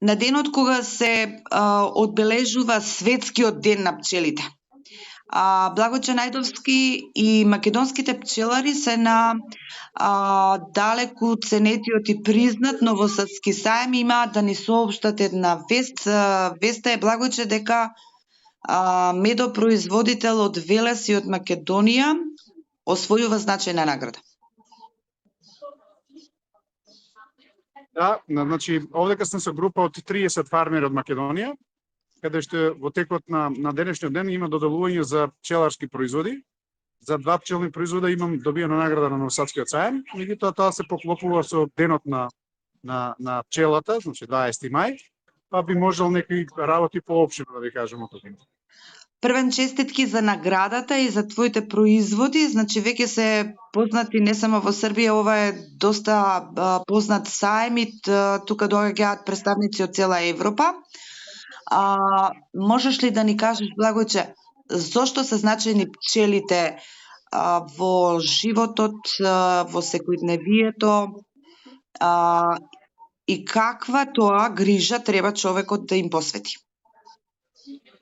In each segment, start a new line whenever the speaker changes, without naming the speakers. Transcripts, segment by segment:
на денот кога се одбележува светскиот ден на пчелите. Благоче Најдовски и македонските пчелари се на далеку ценетиот и признат Новосадски саем. Имаат да ни соопштат една вест. Веста е, Благоче, дека медопроизводител од Велес и од Македонија освојува значајна награда.
Да, значи овдека сме со група од 30 фармери од Македонија, каде што во текот на денешниот ден има доделување за пчеларски производи. За 2 пчелни производа имам добиена награда на Новосадскиот саем, меѓутоа тоа се поклопува со денот на пчелата, значи 20 мај, па би можел некои работи поопштено да ви кажам од тоа.
Првен честитки за наградата и за твоите производи, значи веќе се познати не само во Србија, ова е доста познат саем и тука доаѓаат представници од цела Европа. Можеш ли да ни кажеш, Благоче, зошто се значајни пчелите во животот, во секојдневието и каква тоа грижа треба човекот да им посвети?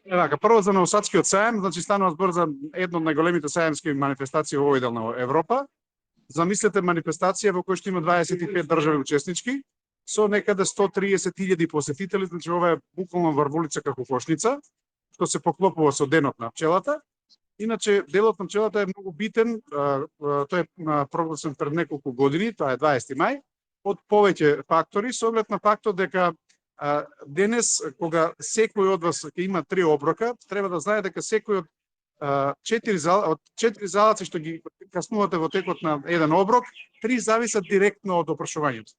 Така, прво за Новосадскиот саем, значи станува збор за едно од најголемите саемски манифестации во овој дел на Европа. Замислете манифестација во која што има 25 држави учеснички, со некаде 130.000 посетители, значи ова е буквално врвулица како кошница, што се поклопува со денот на пчелата. Иначе, делот на пчелата е многу битен, тој е прогласен пред неколку години, тоа е 20 мај, од повеќе фактори, со оглед на фактот дека денес, кога секој од вас ќе има 3 оброка, треба да знае дека секој од 4 залаци што ги каснувате во текот на еден оброк, 3 зависат директно од опрашувањето.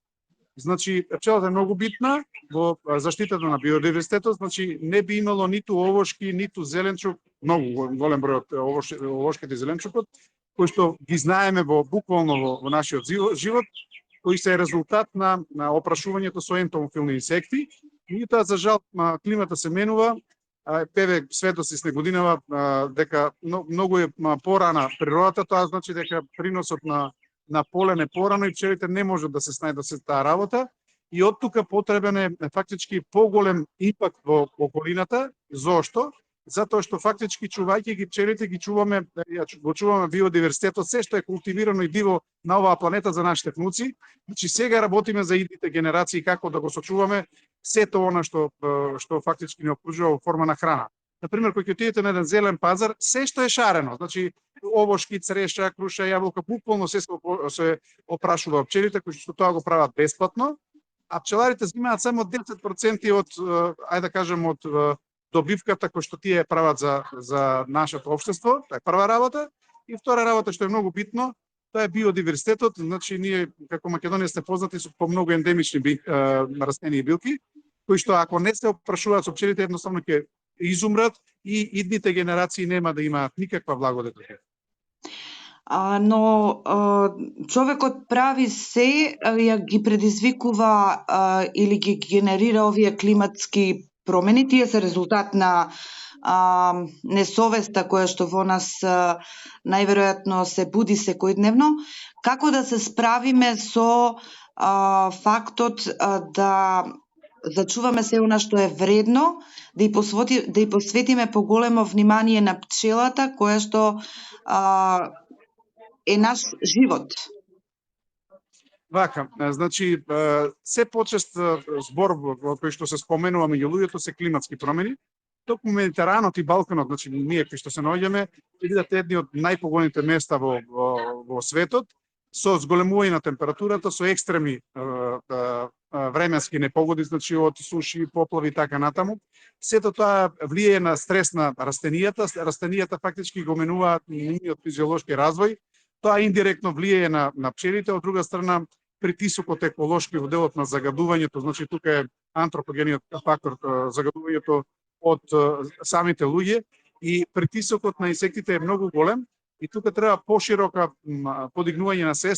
Значи, пчелата е многу битна во заштитата на биодиверзитетот, значи не би имало ниту овошки, ниту зеленчук, многу голем број од овошките и зеленчукот, кои што ги знаеме буквално во нашиот живот, кои се резултат на опрашувањето со ентомофилни инсекти. Меѓутоа, за жал, климата се менува, светот се снегодинава, дека многу е порана природата, тоа значи дека приносот на полен е порано и пчелите не можат да се снајдат се таа работа. И од тука потребен е фактички поголем импакт во околината. Зошто? Затоа што фактички чувајќи ги пчелите, го чуваме биодиверзитетот, се што е култивирано и диво на оваа планета за нашите внуци. Значи сега работиме за идните генерации како да го сочуваме сето она што фактички не обкружува во форма на храна. Например, кога ќе отидете на еден зелен пазар, се што е шарено, значи овошки, цреша, круша, јаболка, буквално се опрашува пчелите, кои што тоа го прават бесплатно, а пчеларите земаат само 10% од, ајде да кажем, од добивката кој што тие прават за нашето општество. Тоа е прва работа. И втора работа што е многу битно, тоа е биодиверзитетот. Значи ние како Македонија сме познати по многу ендемични растенија и билки, кои што ако не се опрашуваат со пчелите, едноставно ќе изумрат и идните генерации нема да имаат никаква благодет.
Но човекот прави се, ја ги предизвикува или ги генерира овие климатски промени. Тие се резултат на несовеста која што во нас најверојатно се буди секојдневно. Како да се справиме со фактот да зачуваме се она што е вредно, да ја посветиме поголемо внимание на пчелата, која што е наш живот.
Вака, значи, се почест збор во кој што се споменува меѓу луѓето се климатски промени. Токму Медитеранот и Балканот, значи ние кои што се наоѓаме, ќе бидат едни од најпоголемите места во светот, со зголемување на температурата, со екстремни временски непогоди, значи од суши, поплави и така натаму. Сето тоа влијае на стрес на растенијата. Растенијата фактички го менуваат нивниот физиолошки развој. Тоа индиректно влијае на пчелите. Од друга страна, притисокот еколошки во делот на загадувањето, значи тука е антропогениот фактор, загадувањето од самите луѓе и притисокот на инсектите е многу голем и тука треба поширока подигнување на свест